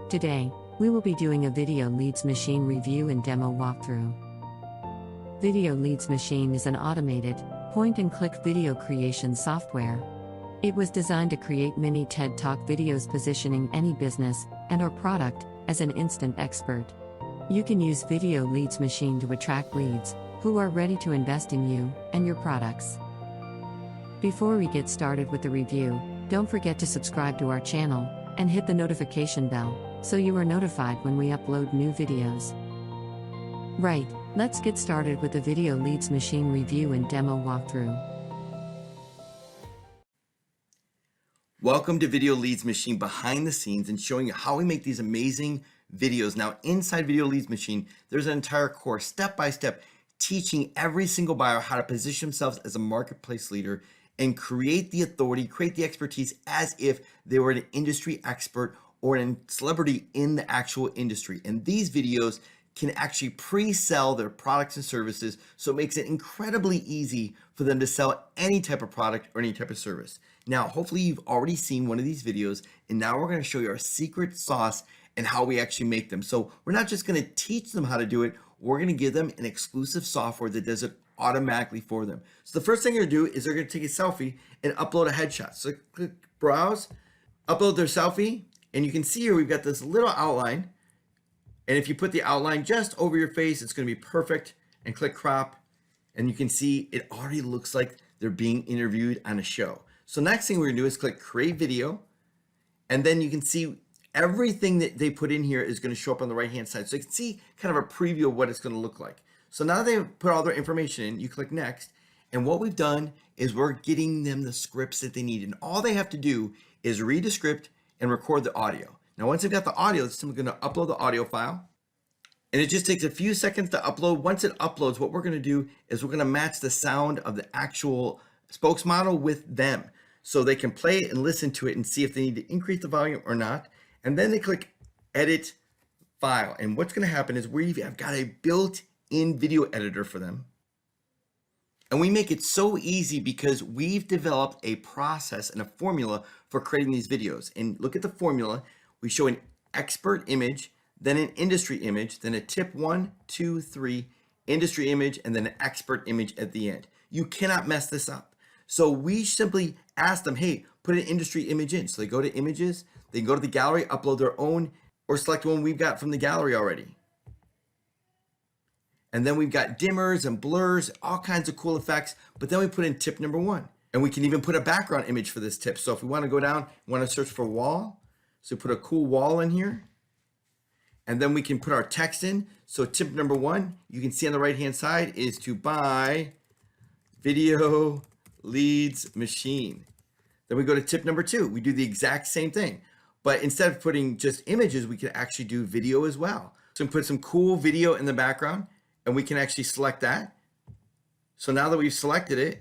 Today, we will be doing a Video Leads Machine review and demo walkthrough. Video Leads Machine is an automated, point-and-click video creation software. It was designed to create mini TED Talk videos positioning any business and/or product as an instant expert. You can use Video Leads Machine to attract leads who are ready to invest in you and your products. Before we get started with the review, don't forget to subscribe to our channel and hit the notification bell so you are notified when we upload new videos. Right, let's get started with the Video Leads Machine review and demo walkthrough. Welcome to Video Leads Machine behind the scenes and showing you how we make these amazing videos. Now, inside Video Leads Machine, there's an entire course, step-by-step, teaching every single buyer how to position themselves as a marketplace leader and create the authority, create the expertise as if they were an industry expert or a celebrity in the actual industry. And these videos can actually pre-sell their products and services, so it makes it incredibly easy for them to sell any type of product or any type of service. Now, hopefully you've already seen one of these videos, and now we're going to show you our secret sauce and how we actually make them. So we're not just going to teach them how to do it, we're going to give them an exclusive software that does it automatically for them. So the first thing they're going to do is they're going to take a selfie and upload a headshot. So click browse, upload their selfie, and you can see here we've got this little outline. And if you put the outline just over your face, it's going to be perfect. And click crop, and you can see it already looks like they're being interviewed on a show. So next thing we're going to do is click create video, and then you can see everything that they put in here is going to show up on the right hand side. So you can see kind of a preview of what it's going to look like. So now they've put all their information in, you click next, and what we've done is we're getting them the scripts that they need. And all they have to do is read the script and record the audio. Now, once they've got the audio, it's simply going to upload the audio file. And it just takes a few seconds to upload. Once it uploads, what we're going to do is we're going to match the sound of the actual spokesmodel with them. So they can play it and listen to it and see if they need to increase the volume or not. And then they click edit file. And what's going to happen is we've got a built-in video editor for them. And we make it so easy because we've developed a process and a formula for creating these videos. And look at the formula. We show an expert image, then an industry image, then a tip 1, 2, 3, industry image, and then an expert image at the end. You cannot mess this up. So we simply ask them, hey, put an industry image in. So they go to images, they can go to the gallery, upload their own, or select one we've got from the gallery already. And then we've got dimmers and blurs, all kinds of cool effects. But then we put in tip number 1. And we can even put a background image for this tip. So if we want to go down, we want to search for wall. So put a cool wall in here. And then we can put our text in. So tip number 1, you can see on the right-hand side, is to buy Video Leads Machine. Then we go to tip number 2. We do the exact same thing. But instead of putting just images, we can actually do video as well. So we put some cool video in the background. And we can actually select that. So now that we've selected it,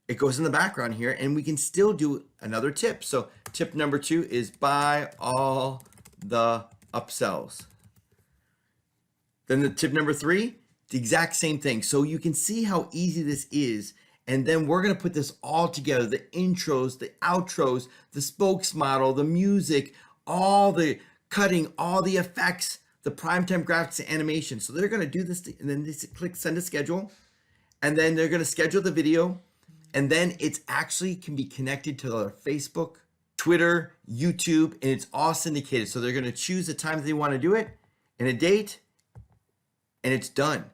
it goes in the background here, and we can still do another tip. So tip number 2 is buy all the upsells. Then the tip number 3, the exact same thing. So you can see how easy this is. And then we're going to put this all together, the intros, the outros, the spokesmodel, the music, all the cutting, all the effects, the primetime graphics and animation. So they're going to do this, and then they click send a schedule, and then they're going to schedule the video, and then it's actually can be connected to their Facebook, Twitter, YouTube, and it's all syndicated. So they're going to choose the time that they want to do it and a date, and it's done.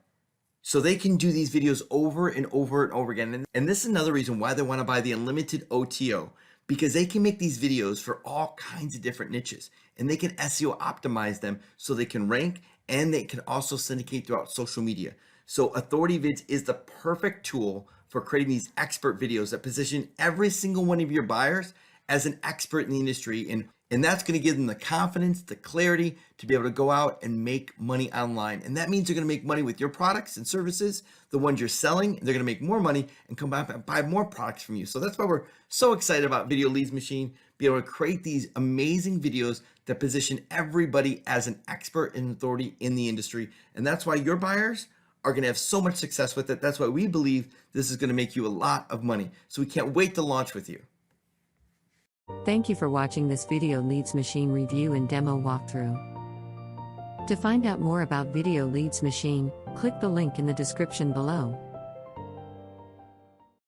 So they can do these videos over and over and over again. And this is another reason why they want to buy the unlimited OTO, because they can make these videos for all kinds of different niches, and they can SEO optimize them so they can rank, and they can also syndicate throughout social media. So AuthorityVids is the perfect tool for creating these expert videos that position every single one of your buyers as an expert in the industry. And that's going to give them the confidence, the clarity to be able to go out and make money online. And that means you're going to make money with your products and services, the ones you're selling. They're going to make more money and come back and buy more products from you. So that's why we're so excited about Video Leads Machine, be able to create these amazing videos that position everybody as an expert and authority in the industry. And that's why your buyers are going to have so much success with it. That's why we believe this is going to make you a lot of money. So we can't wait to launch with you. Thank you for watching this Video Leads Machine review and demo walkthrough. To find out more about Video Leads Machine, click the link in the description below.